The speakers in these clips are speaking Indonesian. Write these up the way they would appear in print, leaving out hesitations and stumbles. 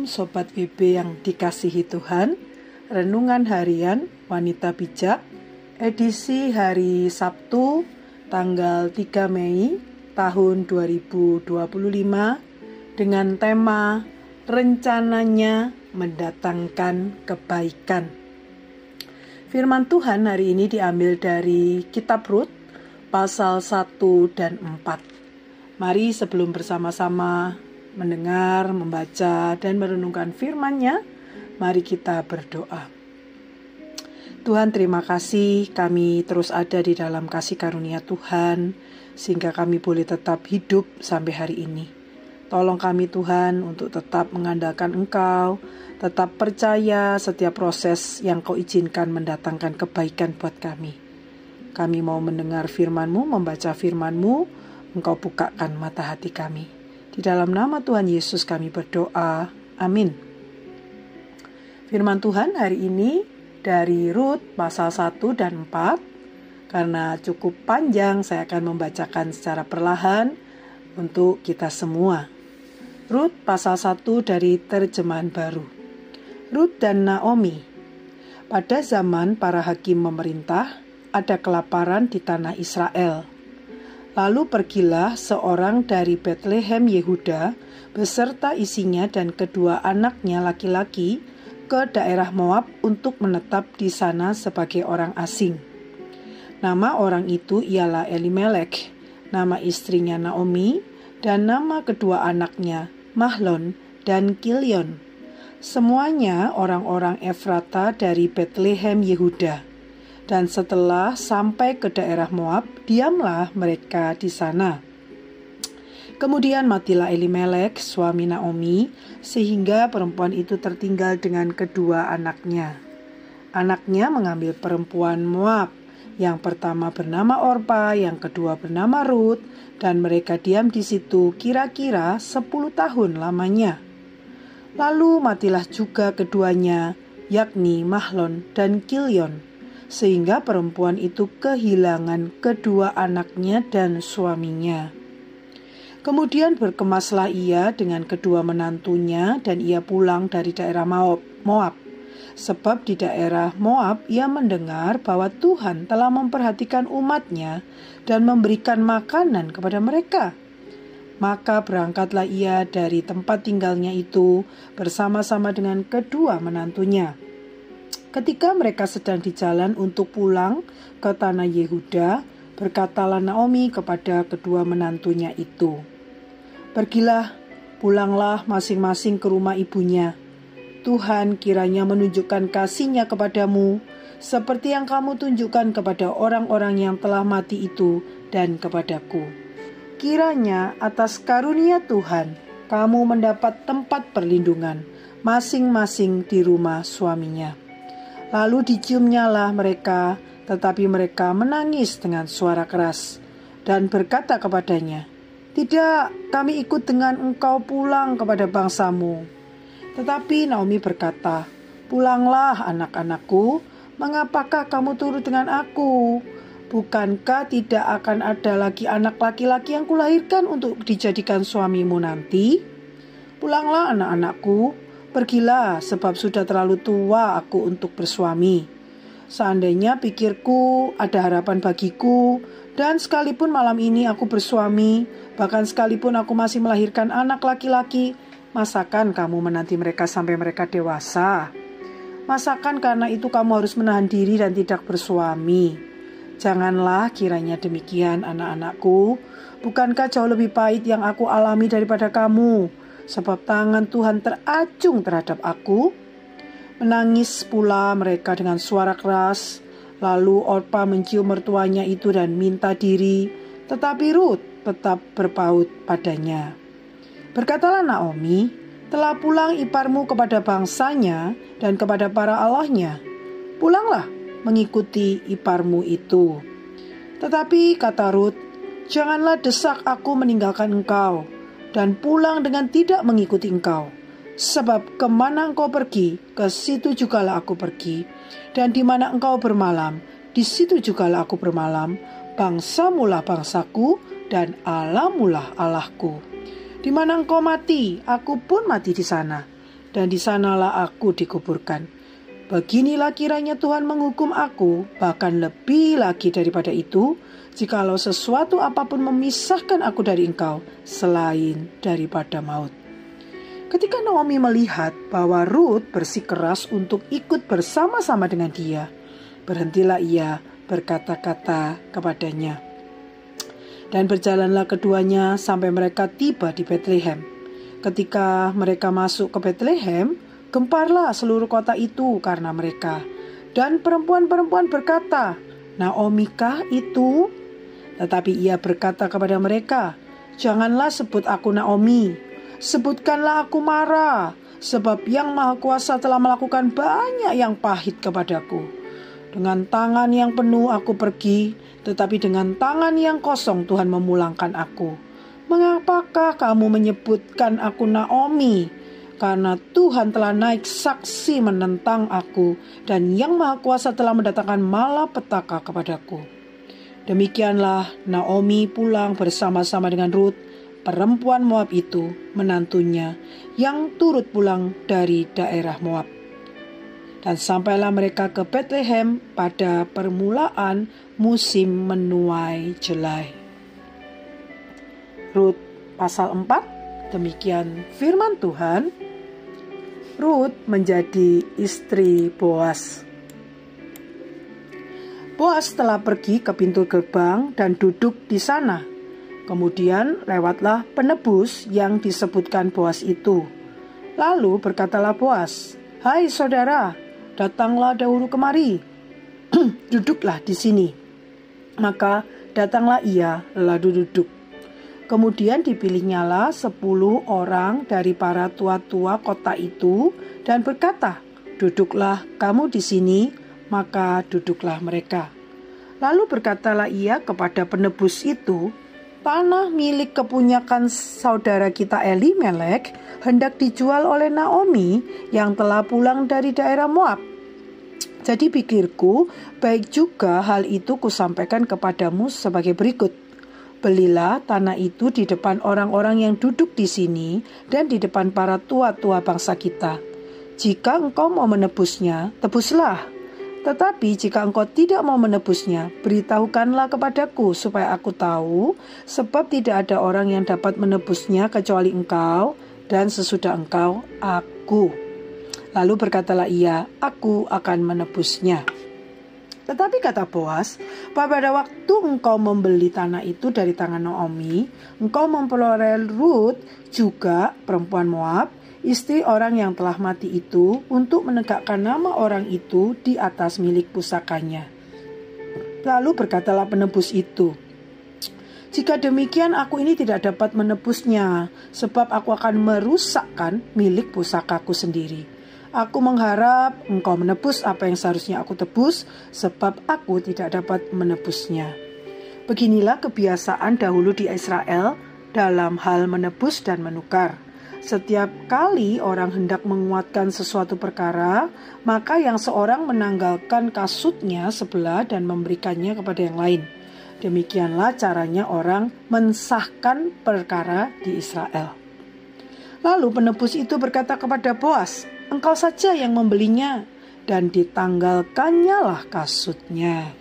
Shalom Sobat BB yang dikasihi Tuhan. Renungan Harian Wanita Bijak, edisi hari Sabtu tanggal 3 Mei tahun 2025 dengan tema Rencananya Mendatangkan Kebaikan. Firman Tuhan hari ini diambil dari Kitab Rut pasal 1 dan 4. Mari sebelum bersama-sama mendengar, membaca, dan merenungkan firman-Nya, mari kita berdoa. Tuhan, terima kasih kami terus ada di dalam kasih karunia Tuhan, sehingga kami boleh tetap hidup sampai hari ini. Tolong kami Tuhan untuk tetap mengandalkan Engkau, tetap percaya setiap proses yang Kau izinkan mendatangkan kebaikan buat kami. Kami mau mendengar firman-Mu, membaca firman-Mu, Engkau bukakan mata hati kami. Di dalam nama Tuhan Yesus kami berdoa. Amin. Firman Tuhan hari ini dari Rut pasal 1 dan 4. Karena cukup panjang, saya akan membacakan secara perlahan untuk kita semua. Rut pasal 1 dari terjemahan baru. Rut dan Naomi. Pada zaman para hakim memerintah, ada kelaparan di tanah Israel. Lalu pergilah seorang dari Betlehem Yehuda beserta isinya dan kedua anaknya laki-laki ke daerah Moab untuk menetap di sana sebagai orang asing. Nama orang itu ialah Elimelek, nama istrinya Naomi, dan nama kedua anaknya Mahlon dan Kilion. Semuanya orang-orang Efrata dari Betlehem Yehuda. Dan setelah sampai ke daerah Moab, diamlah mereka di sana. Kemudian matilah Elimelek, suami Naomi, sehingga perempuan itu tertinggal dengan kedua anaknya. Anaknya mengambil perempuan Moab, yang pertama bernama Orpa, yang kedua bernama Rut, dan mereka diam di situ kira-kira 10 tahun lamanya. Lalu matilah juga keduanya, yakni Mahlon dan Kilion. Sehingga perempuan itu kehilangan kedua anaknya dan suaminya. Kemudian berkemaslah ia dengan kedua menantunya dan ia pulang dari daerah Moab. Sebab di daerah Moab ia mendengar bahwa Tuhan telah memperhatikan umatnya dan memberikan makanan kepada mereka. Maka berangkatlah ia dari tempat tinggalnya itu bersama-sama dengan kedua menantunya. Ketika mereka sedang di jalan untuk pulang ke tanah Yehuda, berkatalah Naomi kepada kedua menantunya itu, "Pergilah, pulanglah masing-masing ke rumah ibunya. Tuhan kiranya menunjukkan kasih-Nya kepadamu, seperti yang kamu tunjukkan kepada orang-orang yang telah mati itu dan kepadaku. Kiranya atas karunia Tuhan, kamu mendapat tempat perlindungan, masing-masing di rumah suaminya." Lalu diciumnyalah mereka, tetapi mereka menangis dengan suara keras dan berkata kepadanya, "Tidak, kami ikut dengan engkau pulang kepada bangsamu." Tetapi Naomi berkata, "Pulanglah anak-anakku, mengapakah kamu turut dengan aku? Bukankah tidak akan ada lagi anak laki-laki yang kulahirkan untuk dijadikan suamimu nanti? Pulanglah anak-anakku, pergilah, sebab sudah terlalu tua aku untuk bersuami. Seandainya pikirku ada harapan bagiku, dan sekalipun malam ini aku bersuami, bahkan sekalipun aku masih melahirkan anak laki-laki, masakan kamu menanti mereka sampai mereka dewasa? Masakan karena itu kamu harus menahan diri dan tidak bersuami? Janganlah kiranya demikian, anak-anakku. Bukankah jauh lebih pahit yang aku alami daripada kamu? Sebab tangan Tuhan teracung terhadap aku." Menangis pula mereka dengan suara keras. Lalu Orpa mencium mertuanya itu dan minta diri, tetapi Rut tetap berpaut padanya. Berkatalah Naomi, "Telah pulang iparmu kepada bangsanya dan kepada para allahnya. Pulanglah mengikuti iparmu itu." Tetapi kata Rut, "Janganlah desak aku meninggalkan engkau dan pulang dengan tidak mengikuti engkau. Sebab kemana engkau pergi, ke situ jugalah aku pergi. Dan di mana engkau bermalam, di situ jugalah aku bermalam. Bangsamulah bangsaku, dan Allahmulah Allahku. Di mana engkau mati, aku pun mati di sana. dan di sanalah aku dikuburkan. Beginilah kiranya Tuhan menghukum aku, bahkan lebih lagi daripada itu, jikalau sesuatu apapun memisahkan aku dari engkau, selain daripada maut. Ketika Naomi melihat bahwa Ruth bersikeras untuk ikut bersama-sama dengan dia, berhentilah ia berkata-kata kepadanya. Dan berjalanlah keduanya sampai mereka tiba di Betlehem. Ketika mereka masuk ke Betlehem, gemparlah seluruh kota itu karena mereka. Dan perempuan-perempuan berkata, Naomi kah itu? Tetapi ia berkata kepada mereka, janganlah sebut aku Naomi, sebutkanlah aku Mara, sebab Yang Maha Kuasa telah melakukan banyak yang pahit kepadaku. Dengan tangan yang penuh aku pergi, tetapi dengan tangan yang kosong Tuhan memulangkan aku. Mengapakah kamu menyebutkan aku Naomi? Karena Tuhan telah naik saksi menentang aku, dan Yang Maha Kuasa telah mendatangkan malapetaka kepadaku. Demikianlah Naomi pulang bersama-sama dengan Ruth, perempuan Moab itu, menantunya, yang turut pulang dari daerah Moab. Dan sampailah mereka ke Betlehem pada permulaan musim menuai jelai. Ruth pasal 4, demikian firman Tuhan. Ruth menjadi istri Boas. Boas telah pergi ke pintu gerbang dan duduk di sana. Kemudian lewatlah penebus yang disebutkan Boas itu. Lalu berkatalah Boas, hai saudara, datanglah dahulu kemari. Duduklah di sini. Maka datanglah ia lalu duduk. Kemudian dipilihnyalah 10 orang dari para tua-tua kota itu dan berkata, duduklah kamu di sini, maka duduklah mereka. Lalu berkatalah ia kepada penebus itu, tanah milik kepunyakan saudara kita Elimelek hendak dijual oleh Naomi yang telah pulang dari daerah Moab. Jadi pikirku, baik juga hal itu kusampaikan kepadamu sebagai berikut. Belilah tanah itu di depan orang-orang yang duduk di sini dan di depan para tua-tua bangsa kita. Jika engkau mau menebusnya, tebuslah. Tetapi jika engkau tidak mau menebusnya, beritahukanlah kepadaku supaya aku tahu, sebab tidak ada orang yang dapat menebusnya kecuali engkau, dan sesudah engkau, aku. Lalu berkatalah ia, aku akan menebusnya. Tetapi kata Boas, pada waktu engkau membeli tanah itu dari tangan Naomi, engkau memperoleh Ruth juga perempuan Moab, istri orang yang telah mati itu, untuk menegakkan nama orang itu di atas milik pusakanya. Lalu berkatalah penebus itu, jika demikian aku ini tidak dapat menebusnya, sebab aku akan merusakkan milik pusakaku sendiri. Aku mengharap engkau menebus apa yang seharusnya aku tebus, sebab aku tidak dapat menebusnya. Beginilah kebiasaan dahulu di Israel dalam hal menebus dan menukar. Setiap kali orang hendak menguatkan sesuatu perkara, maka yang seorang menanggalkan kasutnya sebelah dan memberikannya kepada yang lain. Demikianlah caranya orang mensahkan perkara di Israel. Lalu penebus itu berkata kepada Boas, engkau saja yang membelinya, dan ditanggalkannya lah kasutnya.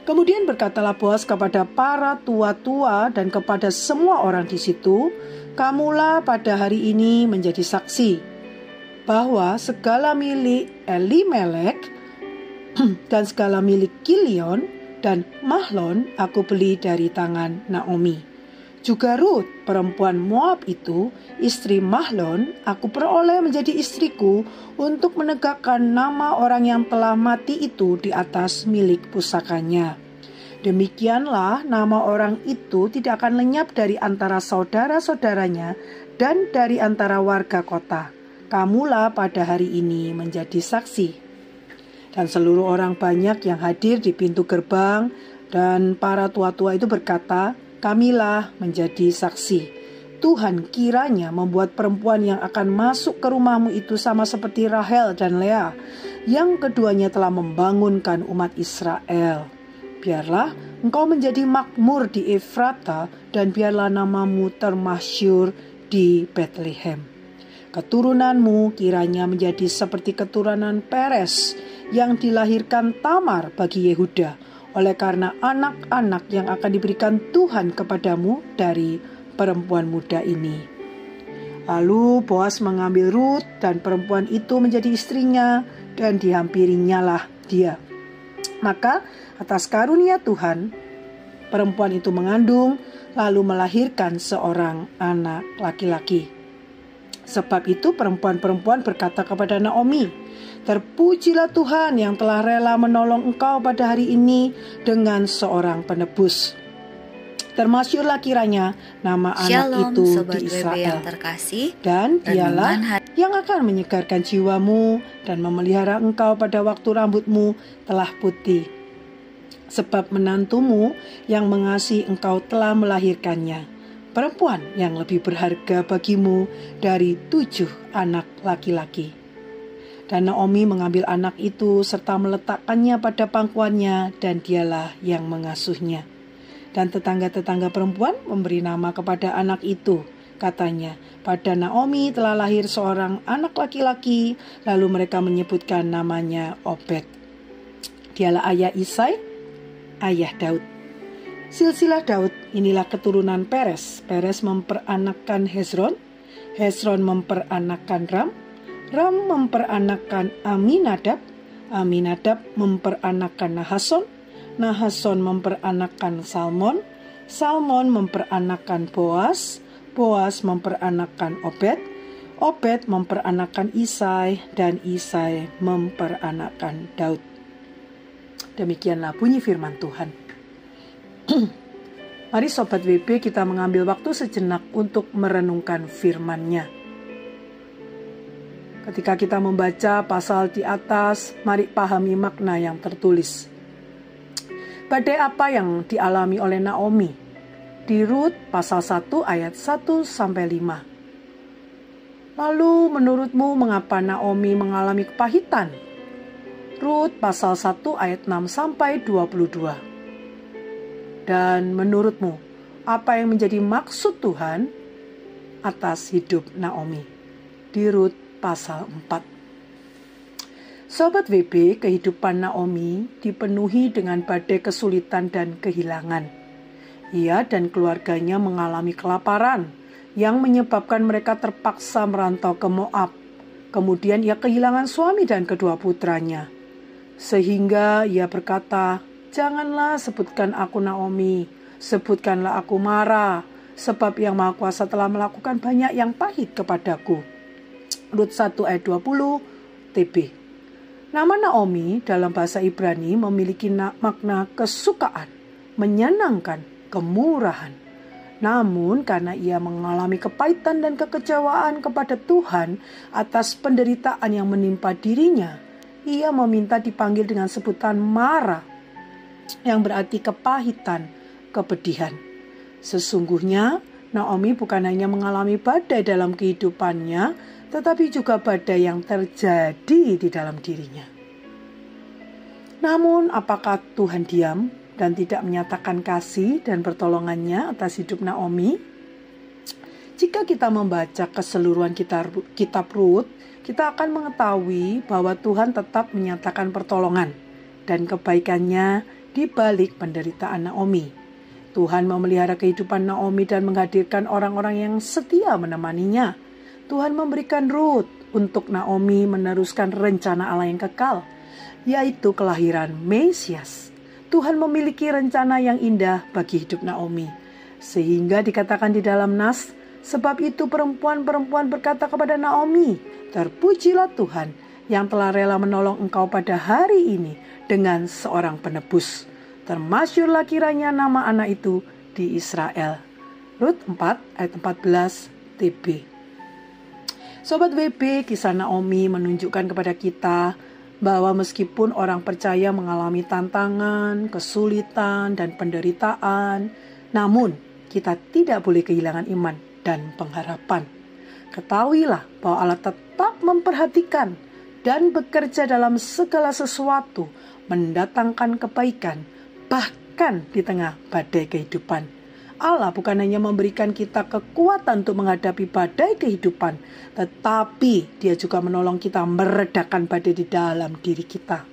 Kemudian berkatalah Boas kepada para tua-tua dan kepada semua orang di situ, kamulah pada hari ini menjadi saksi bahwa segala milik Elimelek dan segala milik Kilion dan Mahlon aku beli dari tangan Naomi. Juga Ruth, perempuan Moab itu, istri Mahlon, aku peroleh menjadi istriku untuk menegakkan nama orang yang telah mati itu di atas milik pusakanya. Demikianlah nama orang itu tidak akan lenyap dari antara saudara-saudaranya dan dari antara warga kota. Kamulah pada hari ini menjadi saksi. Dan seluruh orang banyak yang hadir di pintu gerbang dan para tua-tua itu berkata, kamilah menjadi saksi. Tuhan kiranya membuat perempuan yang akan masuk ke rumahmu itu sama seperti Rahel dan Lea, yang keduanya telah membangunkan umat Israel. Biarlah engkau menjadi makmur di Efrata, dan biarlah namamu termasyhur di Betlehem. Keturunanmu kiranya menjadi seperti keturunan Peres yang dilahirkan Tamar bagi Yehuda, oleh karena anak-anak yang akan diberikan Tuhan kepadamu dari perempuan muda ini." Lalu Boas mengambil Rut dan perempuan itu menjadi istrinya dan dihampirinya lah dia. Maka atas karunia Tuhan, perempuan itu mengandung lalu melahirkan seorang anak laki-laki. Sebab itu perempuan-perempuan berkata kepada Naomi, "Terpujilah Tuhan yang telah rela menolong engkau pada hari ini dengan seorang penebus. Termasyurlah kiranya nama anak itu Sobat di WB Israel. yang terkasih, Dan dialah yang akan menyegarkan jiwamu dan memelihara engkau pada waktu rambutmu telah putih. Sebab menantumu yang mengasihi engkau telah melahirkannya, perempuan yang lebih berharga bagimu dari 7 anak laki-laki." Dan Naomi mengambil anak itu serta meletakkannya pada pangkuannya, dan dialah yang mengasuhnya. Dan tetangga-tetangga perempuan memberi nama kepada anak itu. Katanya, "Pada Naomi telah lahir seorang anak laki-laki." Lalu mereka menyebutkan namanya Obed. Dialah ayah Isai, ayah Daud. Silsilah Daud, inilah keturunan Peres. Peres memperanakkan Hezron. Hezron memperanakkan Ram. Ram memperanakkan Aminadab. Aminadab memperanakkan Nahason. Nahason memperanakkan Salmon. Salmon memperanakkan Boas. Boas memperanakkan Obed. Obed memperanakkan Isai. Dan Isai memperanakkan Daud. Demikianlah bunyi firman Tuhan. Mari Sobat WB kita mengambil waktu sejenak untuk merenungkan firman-Nya. Ketika kita membaca pasal di atas, mari pahami makna yang tertulis. Badai apa yang dialami oleh Naomi? Di Rut pasal 1 ayat 1-5. Lalu menurutmu mengapa Naomi mengalami kepahitan? Rut pasal 1 ayat 6-22. Dan menurutmu apa yang menjadi maksud Tuhan atas hidup Naomi? Di Rut pasal 4. Sobat WB, kehidupan Naomi dipenuhi dengan badai kesulitan dan kehilangan. Ia dan keluarganya mengalami kelaparan yang menyebabkan mereka terpaksa merantau ke Moab. Kemudian ia kehilangan suami dan kedua putranya. Sehingga ia berkata, "Janganlah sebutkan aku Naomi, sebutkanlah aku Mara, sebab Yang Maha Kuasa telah melakukan banyak yang pahit kepadaku." Rut 1 ayat 20 TB. Nama Naomi dalam bahasa Ibrani memiliki makna kesukaan, menyenangkan, kemurahan. Namun karena ia mengalami kepahitan dan kekecewaan kepada Tuhan atas penderitaan yang menimpa dirinya, ia meminta dipanggil dengan sebutan Mara, yang berarti kepahitan, kepedihan. Sesungguhnya Naomi bukan hanya mengalami badai dalam kehidupannya, tetapi juga badai yang terjadi di dalam dirinya. Namun apakah Tuhan diam dan tidak menyatakan kasih dan pertolongannya atas hidup Naomi? Jika kita membaca keseluruhan kitab Rut, kita akan mengetahui bahwa Tuhan tetap menyatakan pertolongan dan kebaikannya di balik penderitaan Naomi. Tuhan memelihara kehidupan Naomi dan menghadirkan orang-orang yang setia menemaninya. Tuhan memberikan Rut untuk Naomi meneruskan rencana Allah yang kekal, yaitu kelahiran Mesias. Tuhan memiliki rencana yang indah bagi hidup Naomi, sehingga dikatakan di dalam nas, sebab itu perempuan-perempuan berkata kepada Naomi, "Terpujilah Tuhan yang telah rela menolong engkau pada hari ini dengan seorang penebus. Termasyurlah kiranya nama anak itu di Israel." Rut 4 ayat 14 TB. Sobat WB, kisah Naomi menunjukkan kepada kita bahwa meskipun orang percaya mengalami tantangan, kesulitan, dan penderitaan, namun kita tidak boleh kehilangan iman dan pengharapan. Ketahuilah bahwa Allah tetap memperhatikan dan bekerja dalam segala sesuatu, mendatangkan kebaikan, bahkan di tengah badai kehidupan. Allah bukan hanya memberikan kita kekuatan untuk menghadapi badai kehidupan, tetapi Dia juga menolong kita meredakan badai di dalam diri kita.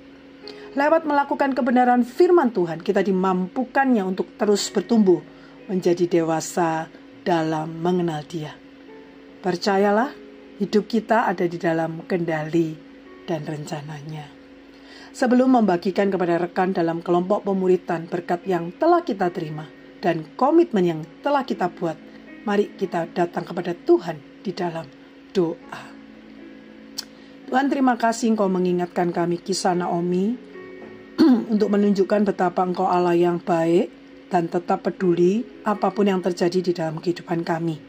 Lewat melakukan kebenaran firman Tuhan, kita dimampukannya untuk terus bertumbuh menjadi dewasa dalam mengenal Dia. Percayalah, hidup kita ada di dalam kendali dan rencananya. Sebelum membagikan kepada rekan dalam kelompok pemuritan berkat yang telah kita terima dan komitmen yang telah kita buat, mari kita datang kepada Tuhan di dalam doa. Tuhan, terima kasih Engkau mengingatkan kami kisah Naomi untuk menunjukkan betapa Engkau Allah yang baik dan tetap peduli apapun yang terjadi di dalam kehidupan kami.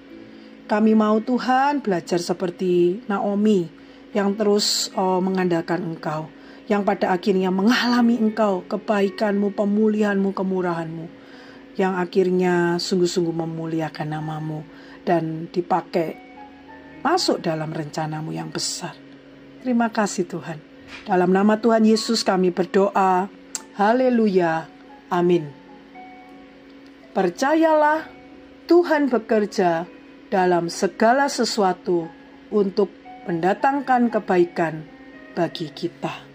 Kami mau Tuhan belajar seperti Naomi yang terus mengandalkan Engkau, yang pada akhirnya mengalami Engkau, kebaikan-Mu, pemulihan-Mu, kemurahan-Mu, yang akhirnya sungguh-sungguh memuliakan nama-Mu dan dipakai masuk dalam rencana-Mu yang besar. Terima kasih Tuhan. Dalam nama Tuhan Yesus kami berdoa. Haleluya. Amin. Percayalah, Tuhan bekerja dalam segala sesuatu untuk mendatangkan kebaikan bagi kita.